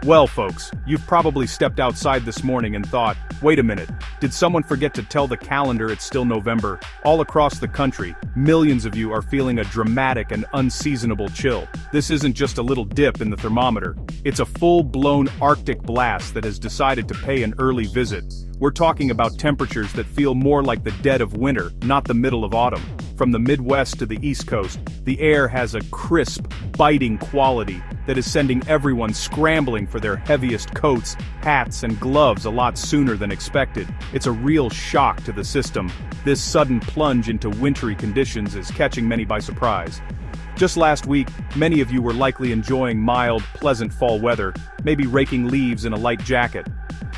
Well, folks, you've probably stepped outside this morning and thought, wait a minute, did someone forget to tell the calendar it's still November? All across the country, millions of you are feeling a dramatic and unseasonable chill. This isn't just a little dip in the thermometer. It's a full-blown Arctic blast that has decided to pay an early visit. We're talking about temperatures that feel more like the dead of winter, not the middle of autumn. From the Midwest to the East Coast, the air has a crisp, biting quality that is sending everyone scrambling for their heaviest coats, hats, and gloves a lot sooner than expected. It's a real shock to the system. This sudden plunge into wintry conditions is catching many by surprise. Just last week, many of you were likely enjoying mild, pleasant fall weather, maybe raking leaves in a light jacket.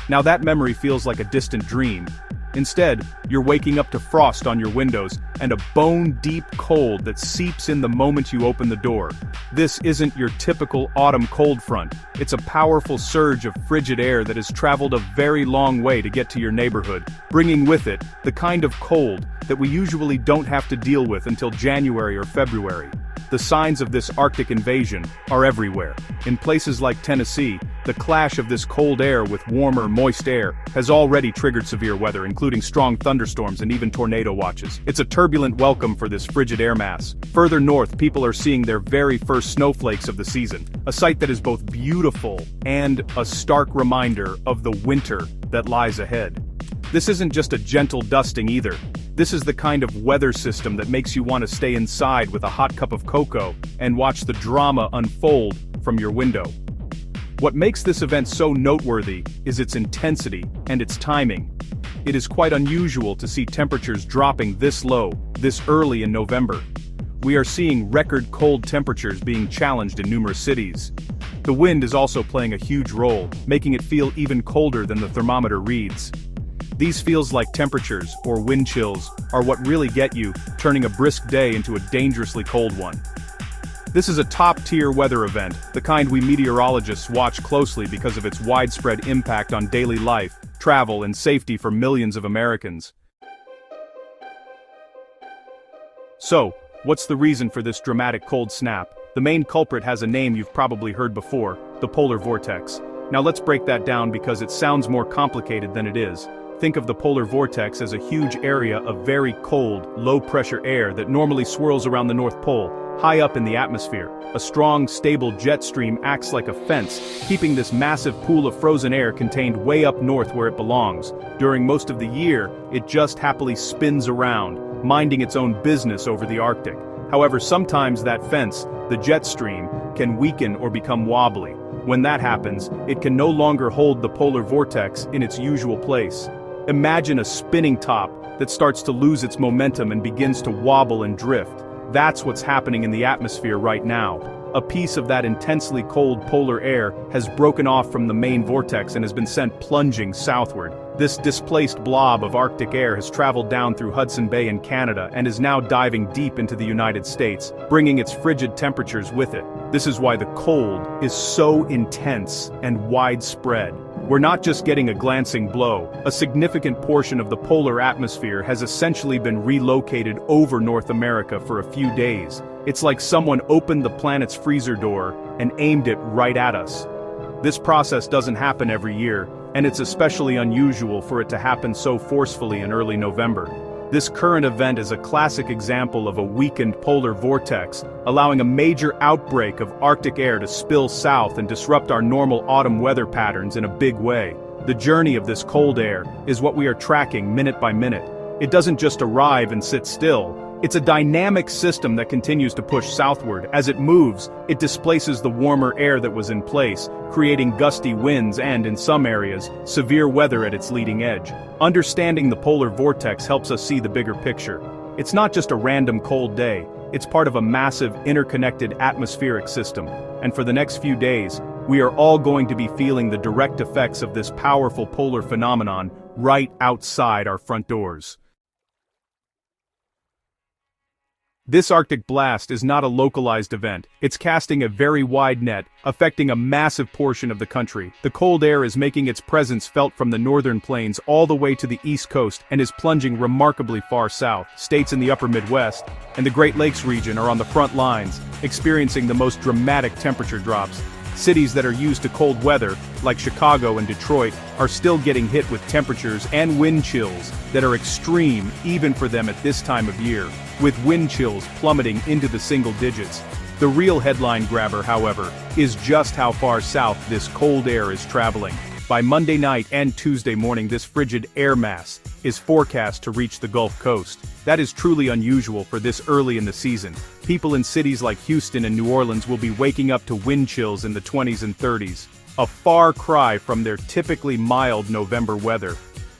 Now that memory feels like a distant dream. Instead, you're waking up to frost on your windows and a bone-deep cold that seeps in the moment you open the door. This isn't your typical autumn cold front. It's a powerful surge of frigid air that has traveled a very long way to get to your neighborhood, bringing with it the kind of cold that we usually don't have to deal with until January or February. The signs of this Arctic invasion are everywhere. In places like Tennessee, the clash of this cold air with warmer, moist air has already triggered severe weather, including strong thunderstorms and even tornado watches. It's a turbulent welcome for this frigid air mass. Further north, people are seeing their very first snowflakes of the season, a sight that is both beautiful and a stark reminder of the winter that lies ahead. This isn't just a gentle dusting either. This is the kind of weather system that makes you want to stay inside with a hot cup of cocoa and watch the drama unfold from your window. What makes this event so noteworthy is its intensity and its timing. It is quite unusual to see temperatures dropping this low, this early in November. We are seeing record cold temperatures being challenged in numerous cities. The wind is also playing a huge role, making it feel even colder than the thermometer reads. These feels-like temperatures, or wind chills, are what really get you, turning a brisk day into a dangerously cold one. This is a top-tier weather event, the kind we meteorologists watch closely because of its widespread impact on daily life, travel, and safety for millions of Americans. So, what's the reason for this dramatic cold snap? The main culprit has a name you've probably heard before, the polar vortex. Now let's break that down because it sounds more complicated than it is. Think of the polar vortex as a huge area of very cold, low-pressure air that normally swirls around the North Pole, high up in the atmosphere. A strong, stable jet stream acts like a fence, keeping this massive pool of frozen air contained way up north where it belongs. During most of the year, it just happily spins around, minding its own business over the Arctic. However, sometimes that fence, the jet stream, can weaken or become wobbly. When that happens, it can no longer hold the polar vortex in its usual place. Imagine a spinning top that starts to lose its momentum and begins to wobble and drift. That's what's happening in the atmosphere right now. A piece of that intensely cold polar air has broken off from the main vortex and has been sent plunging southward. This displaced blob of Arctic air has traveled down through Hudson Bay in Canada and is now diving deep into the United States, bringing its frigid temperatures with it. This is why the cold is so intense and widespread. We're not just getting a glancing blow. A significant portion of the polar atmosphere has essentially been relocated over North America for a few days. It's like someone opened the planet's freezer door and aimed it right at us. This process doesn't happen every year, and it's especially unusual for it to happen so forcefully in early November. This current event is a classic example of a weakened polar vortex, allowing a major outbreak of Arctic air to spill south and disrupt our normal autumn weather patterns in a big way. The journey of this cold air is what we are tracking minute by minute. It doesn't just arrive and sit still. It's a dynamic system that continues to push southward. As it moves, it displaces the warmer air that was in place, creating gusty winds and, in some areas, severe weather at its leading edge. Understanding the polar vortex helps us see the bigger picture. It's not just a random cold day, it's part of a massive, interconnected atmospheric system. And for the next few days, we are all going to be feeling the direct effects of this powerful polar phenomenon right outside our front doors. This Arctic blast is not a localized event. It's casting a very wide net, affecting a massive portion of the country. The cold air is making its presence felt from the northern plains all the way to the east coast and is plunging remarkably far south. States in the upper Midwest and the Great Lakes region are on the front lines, experiencing the most dramatic temperature drops. Cities that are used to cold weather, like Chicago and Detroit, are still getting hit with temperatures and wind chills that are extreme even for them at this time of year, with wind chills plummeting into the single digits. The real headline grabber, however, is just how far south this cold air is traveling. By Monday night and Tuesday morning, this frigid air mass is forecast to reach the Gulf Coast. That is truly unusual for this early in the season. People in cities like Houston and New Orleans will be waking up to wind chills in the 20s and 30s, a far cry from their typically mild November weather.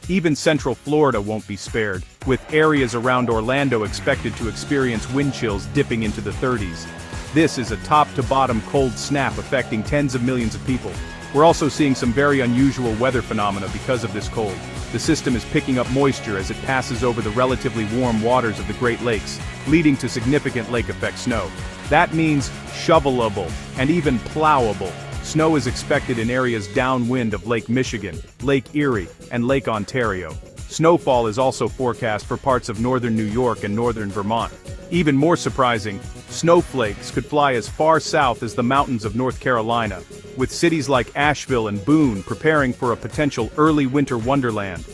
Even Central Florida won't be spared, with areas around Orlando expected to experience wind chills dipping into the 30s. This is a top-to-bottom cold snap affecting tens of millions of people. We're also seeing some very unusual weather phenomena because of this cold. The system is picking up moisture as it passes over the relatively warm waters of the Great Lakes, leading to significant lake-effect snow. That means shovelable and even plowable. Snow is expected in areas downwind of Lake Michigan, Lake Erie, and Lake Ontario. Snowfall is also forecast for parts of northern New York and northern Vermont. Even more surprising, snowflakes could fly as far south as the mountains of North Carolina, with cities like Asheville and Boone preparing for a potential early winter wonderland.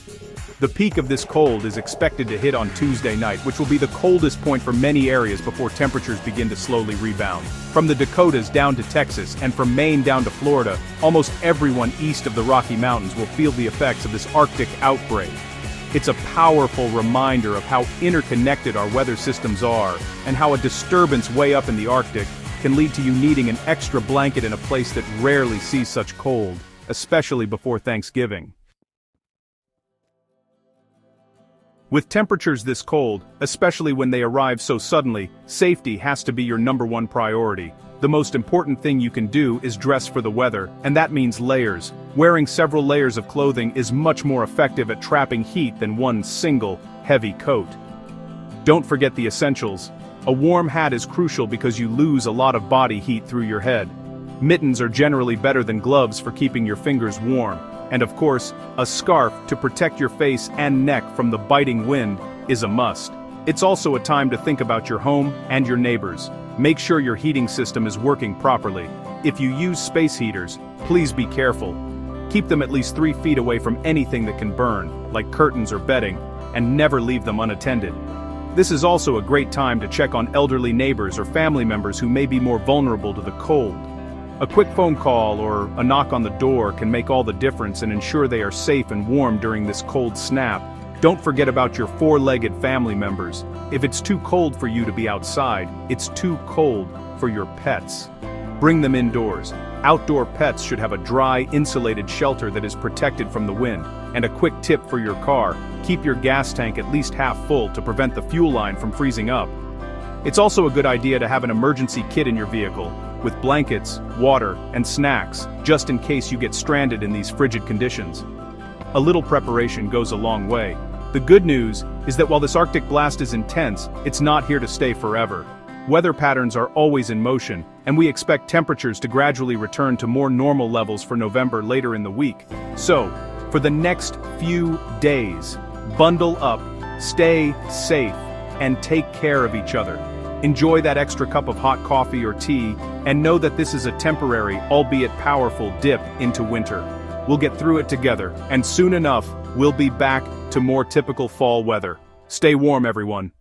The peak of this cold is expected to hit on Tuesday night, which will be the coldest point for many areas before temperatures begin to slowly rebound. From the Dakotas down to Texas and from Maine down to Florida, almost everyone east of the Rocky Mountains will feel the effects of this Arctic outbreak. It's a powerful reminder of how interconnected our weather systems are, and how a disturbance way up in the Arctic can lead to you needing an extra blanket in a place that rarely sees such cold, especially before Thanksgiving. With temperatures this cold, especially when they arrive so suddenly, safety has to be your #1 priority. The most important thing you can do is dress for the weather, and that means layers. Wearing several layers of clothing is much more effective at trapping heat than one single, heavy coat. Don't forget the essentials. A warm hat is crucial because you lose a lot of body heat through your head. Mittens are generally better than gloves for keeping your fingers warm. And of course, a scarf to protect your face and neck from the biting wind is a must. It's also a time to think about your home and your neighbors. Make sure your heating system is working properly. If you use space heaters, please be careful. Keep them at least 3 feet away from anything that can burn, like curtains or bedding, and never leave them unattended. This is also a great time to check on elderly neighbors or family members who may be more vulnerable to the cold. A quick phone call or a knock on the door can make all the difference and ensure they are safe and warm during this cold snap. Don't forget about your 4-legged family members. If it's too cold for you to be outside, it's too cold for your pets. Bring them indoors. Outdoor pets should have a dry, insulated shelter that is protected from the wind. And a quick tip for your car: keep your gas tank at least half full to prevent the fuel line from freezing up. It's also a good idea to have an emergency kit in your vehicle, with blankets, water, and snacks, just in case you get stranded in these frigid conditions. A little preparation goes a long way. The good news is that while this Arctic blast is intense, it's not here to stay forever. Weather patterns are always in motion, and we expect temperatures to gradually return to more normal levels for November later in the week. So, for the next few days, bundle up, stay safe, and take care of each other. Enjoy that extra cup of hot coffee or tea, and know that this is a temporary, albeit powerful, dip into winter. We'll get through it together, and soon enough, we'll be back to more typical fall weather. Stay warm, everyone.